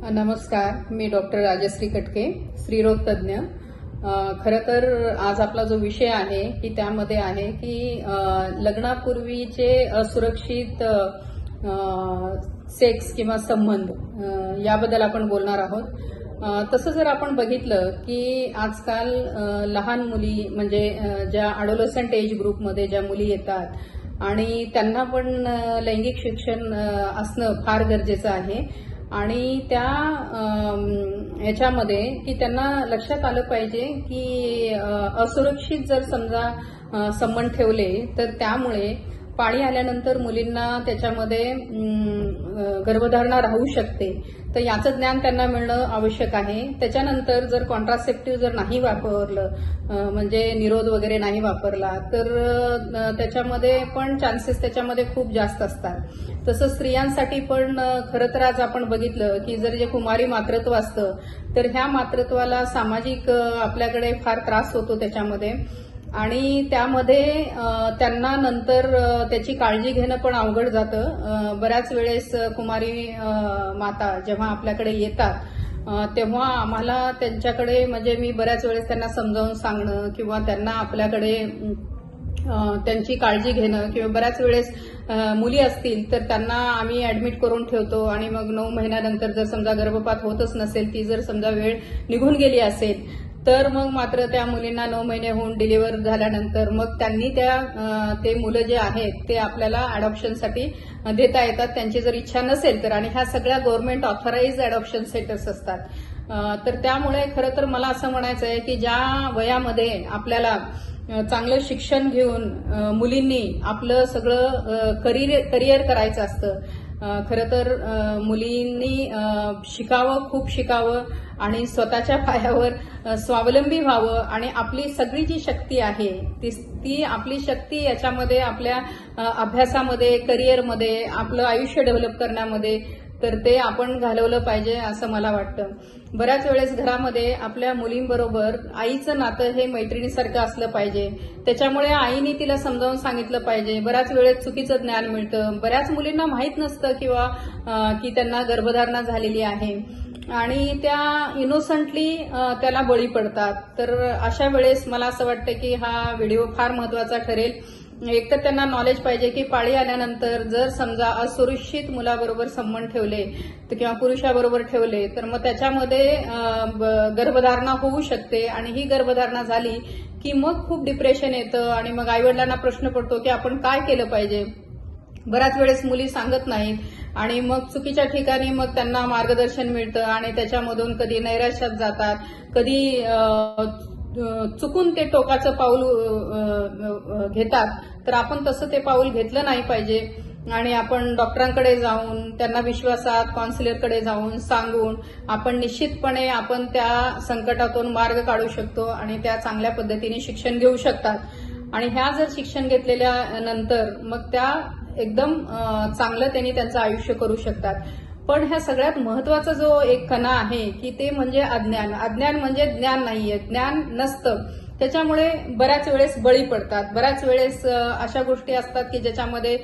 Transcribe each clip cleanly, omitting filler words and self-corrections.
नमस्कार, मी डॉक्टर राजश्री कटके, स्त्रीरोग तज्ज्ञ। खरं तर आज आपला जो विषय आहे की त्यामध्ये आहे की लग्नापूर्वीचे असुरक्षित सेक्स किंवा संबंध याबद्दल आपण बोलणार आहोत। तसं जर आपण बघितलं की आजकाल लहान मुली म्हणजे ज्या अडोलसंट एज ग्रुपमध्ये ज्या मुली येतात आणि त्यांना पण लैंगिक शिक्षण असणं फार गरजेचं आहे आणि त्या याच्यामध्ये की त्यांना लक्षात आलं पाहिजे की असुरक्षित जर समजा संबंध ठेवले तर त्यामुळे पाळी आल्यानंतर मुलींना त्याच्यामध्ये गर्भधारणा राहू शकते, तर याचं ज्ञान त्यांना मिळणं आवश्यक आहे। त्याच्यानंतर जर कॉन्ट्रासेप्टिव्ह जर नाही वापरलं म्हणजे निरोध वगैरे नाही वापरला तर त्याच्यामध्ये पण चान्सेस त्याच्यामध्ये खूप जास्त असतात। तसं स्त्रियांसाठी पण खरं तर आज आपण बघितलं की जर जे कुमारी मातृत्व असतं तर ह्या मातृत्वाला सामाजिक आपल्याकडे फार त्रास होतो त्याच्यामध्ये आणि त्यामध्ये त्यांना नंतर त्याची काळजी घेणं पण अवघड जातं। बऱ्याच वेळेस कुमारी माता जेव्हा आपल्याकडे येतात तेव्हा आम्हाला त्यांच्याकडे म्हणजे मी बऱ्याच वेळेस त्यांना समजावून सांगणं किंवा त्यांना आपल्याकडे त्यांची काळजी घेणं किंवा बऱ्याच वेळेस मुली असतील तर त्यांना आम्ही ऍडमिट करून ठेवतो आणि मग 9 महिन्यानंतर जर समजा गर्भपात होतच नसेल, ती जर समजा वेळ निघून गेली असेल तर मग मात्र त्या मुलींना 9 महिने होऊन डिलिव्हर झाल्यानंतर मग त्यांनी ते मुलं जे आहेत ते आपल्याला अडॉप्शनसाठी देता येतात, त्यांची जर इच्छा नसेल तर। आणि ह्या सगळ्या गव्हर्नमेंट ऑथराइज्ड अडॉप्शन सेंटर्स असतात। तर त्यामुळे खरं तर मला असं म्हणायचं आहे की ज्या वयामध्ये आपल्याला चांगलं शिक्षण घेऊन मुलींनी आपलं सगळं करिअर करायचं असतं, खरं तर मुलींनी शिकावं, खूप शिकावं आणि स्वतःच्या पायावर स्वावलंबी व्हावं आणि आपली सगळी जी शक्ती आहे ती आपली शक्ती याच्यामध्ये आपल्या अभ्यासामध्ये, करिअरमध्ये, आपलं आयुष्य डेव्हलप करण्यामध्ये तर ते आपण घालवलं पाहिजे असं मला वाटतं। बऱ्याच वेळेस घरामध्ये आपल्या मुलींबरोबर आईचं नातं हे मैत्रिणीसारखं असलं पाहिजे, त्याच्यामुळे आईने तिला समजावून सांगितलं पाहिजे। बऱ्याच वेळेस चुकीचं ज्ञान मिळतं, बऱ्याच मुलींना माहीत नसतं किंवा की त्यांना गर्भधारणा झालेली आहे आणि त्या इनोसंटली त्याला बळी पडतात। तर अशा वेळेस मला असं वाटतं की हा व्हिडिओ फार महत्वाचा ठरेल। एक तर त्यांना नॉलेज पाहिजे की पाळी आल्यानंतर जर समजा असुरक्षित मुलाबरोबर संबंध ठेवले किंवा पुरुषाबरोबर ठेवले तर मग त्याच्यामध्ये गर्भधारणा होऊ शकते आणि ही गर्भधारणा झाली की मग खूप डिप्रेशन येतं आणि मग आईवडिलांना प्रश्न पडतो की आपण काय केलं पाहिजे। बऱ्याच वेळेस मुली सांगत नाहीत आणि मग चुकीच्या ठिकाणी मग त्यांना मार्गदर्शन मिळतं आणि त्याच्यामधून कधी नैराश्यात जातात, कधी चुकून ते टोकाचं पाऊल घेतात। तर आपण तसं ते पाऊल घेतलं नाही पाहिजे आणि आपण डॉक्टरांकडे जाऊन त्यांना विश्वासात काउन्सिलरकडे जाऊन सांगून आपण निश्चितपणे आपण त्या संकटातून मार्ग काढू शकतो आणि त्या चांगल्या पद्धतीने शिक्षण घेऊ शकतात आणि ह्या जर शिक्षण घेतलेल्या नंतर मग त्या एकदम चांगलं त्यांनी त्यांचं आयुष्य करू शकतात। पण ह्या सगळ्यात महत्वाचा जो एक कणा आहे की ते म्हणजे अज्ञान। अज्ञान म्हणजे ज्ञान नाहीये, ज्ञान नसतं, त्याच्यामुळे बऱ्याच वेळेस बळी पडतात। बऱ्याच वेळेस अशा गोष्टी असतात की ज्याच्यामध्ये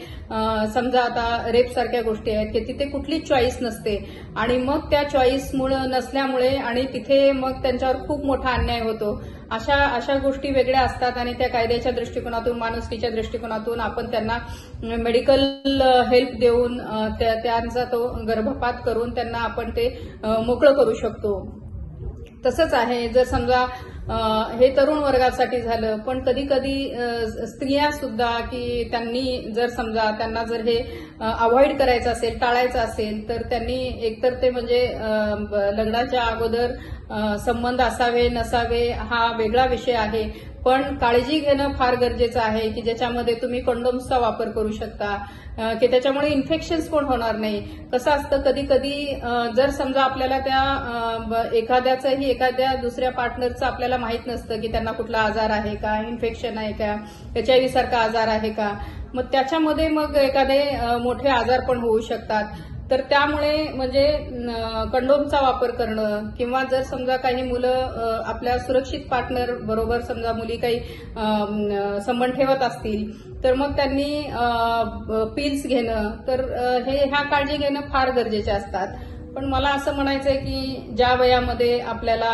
समजा आता रेप सारख्या गोष्टी आहेत की तिथे कुठलीच चॉईस नसते आणि मग त्या चॉईसमुळे नसल्यामुळे आणि तिथे मग त्यांच्यावर खूप मोठा अन्याय होतो। अशा गोष्टी वेगळ्या असतात आणि त्या कायद्याच्या दृष्टिकोनातून, माणुसकीच्या दृष्टिकोनातून आपण त्यांना मेडिकल हेल्प देऊन त्यांचा तो गर्भपात करून त्यांना आपण ते मोकळं करू शकतो। तसंच आहे जर समजा हे तरुण वर्गासाठी झालं, पण कधी कधी स्त्रिया सुद्धा की त्यांनी जर समजा त्यांना जर हे अवॉइड करायचं असेल, टाळायचं असेल तर त्यांनी एकतर ते म्हणजे लग्नाच्या अगोदर संबंध असावे नसावे हा वेगळा विषय आहे, पण काळजी घेणं फार गरजेचं आहे की ज्याच्यामध्ये तुम्ही कंडोम्सचा वापर करू शकता की त्याच्यामुळे इन्फेक्शन्स पण होणार नाही। कसं असतं कधी कधी जर समजा आपल्याला त्या एखाद्या दुसऱ्या पार्टनरचं आपल्याला माहित नसतं की त्यांना कुठला आजार आहे का, इन्फेक्शन आहे का, HIV सारखा आजार आहे का, मग त्याच्यामध्ये मग एखादे मोठे आजार पण होऊ शकतात। तर त्यामुळे म्हणजे कंडोमचा वापर करणं किंवा जर समजा काही मुलं आपल्या सुरक्षित पार्टनर बरोबर समजा मुली काही संबंध ठेवत असतील तर मग त्यांनी पिल्स घेणं तर ह्या काळजी घेणं फार गरजेचे असतात। पण मला असं म्हणायचंय की ज्या वयामध्ये आपल्याला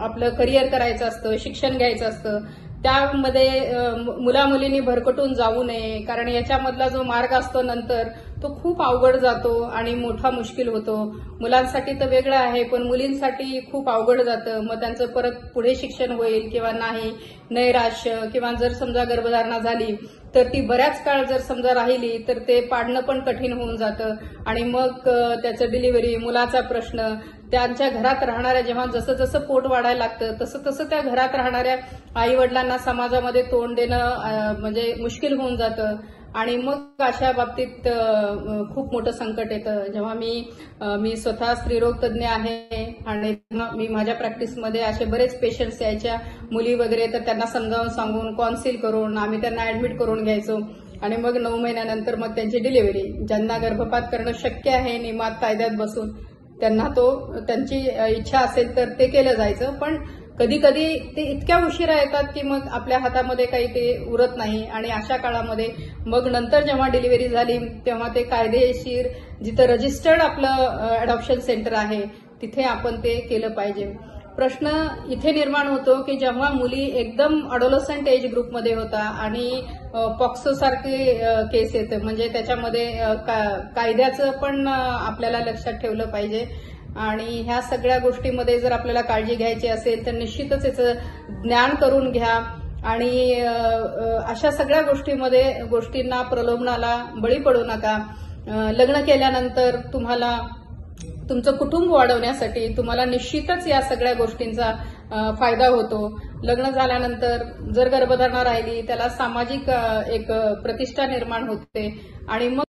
आपलं करिअर करायचं असतं, शिक्षण घ्यायचं असतं, त्यामध्ये मुलामुलींनी भरकटून जाऊ नये, कारण याच्यामधला जो मार्ग असतो नंतर तो खूप अवघड जातो आणि मोठा मुश्किल होतो. मुलांसाठी तर वेगळं आहे, पण मुलींसाठी खूप अवघड जातं. मग त्यांचं परत पुढे शिक्षण होईल किंवा नाही, नैराश्य, किंवा जर समजा गर्भधारणा झाली तर ती बऱ्याच काळ जर समजा राहिली तर ते पाडणं पण कठीण होऊन जातं आणि मग त्याचं डिलिव्हरी, मुलाचा प्रश्न, त्यांच्या घरात राहणाऱ्या, जेव्हा जसं जसं पोट वाढायला लागतं तसं तसं त्या घरात राहणाऱ्या आई वडिलांना समाजामध्ये तोंड देणं म्हणजे मुश्किल होऊन जातं आणि मग अशा बाबतीत खूप मोठं संकट येतं. जेव्हा मी स्वतः स्त्रीरोग तज्ज्ञ आहे आणि मी माझ्या प्रॅक्टिसमध्ये असे बरेच पेशंट्स यायच्या, मुली वगैरे, तर त्यांना समजावून सांगून कॉन्सिल करून आम्ही त्यांना ऍडमिट करून घ्यायचो आणि मग 9 महिन्यानंतर मग त्यांची डिलिव्हरी. ज्यांना गर्भपात करणं शक्य आहे नियमात कायद्यात बसून, त्यांना त्यांची इच्छा असेल तर ते केलं जायचं. पण कधी कधी ते इतक्या उशिरा येतात की मग आपल्या हातामध्ये काही ते उरत नाही आणि अशा काळामध्ये मग नंतर जेव्हा डिलिव्हरी झाली तेव्हा ते कायदेशीर जिथं रजिस्टर्ड आपलं अडॉप्शन सेंटर आहे तिथे आपण ते केलं पाहिजे. प्रश्न इथे निर्माण होतो की जेव्हा मुली एकदम अडोलसंट एज ग्रुपमध्ये होता आणि पॉक्सो सारखे केस येते, म्हणजे त्याच्यामध्ये कायद्याचं पण आपल्याला लक्षात ठेवलं पाहिजे आणि ह्या सगळ्या गोष्टीमध्ये जर आपल्याला काळजी घ्यायची असेल तर निश्चितच याचं ज्ञान करून घ्या आणि अशा सगळ्या गोष्टींना, प्रलोभनाला बळी पडू नका. लग्न केल्यानंतर तुम्हाला तुमचं कुटुंब वाढवण्यासाठी तुम्हाला निश्चितच या सगळ्या गोष्टींचा फायदा होतो. लग्न झाल्यानंतर जर गर्भधारणा राहिली त्याला सामाजिक एक प्रतिष्ठा निर्माण होते आणि मग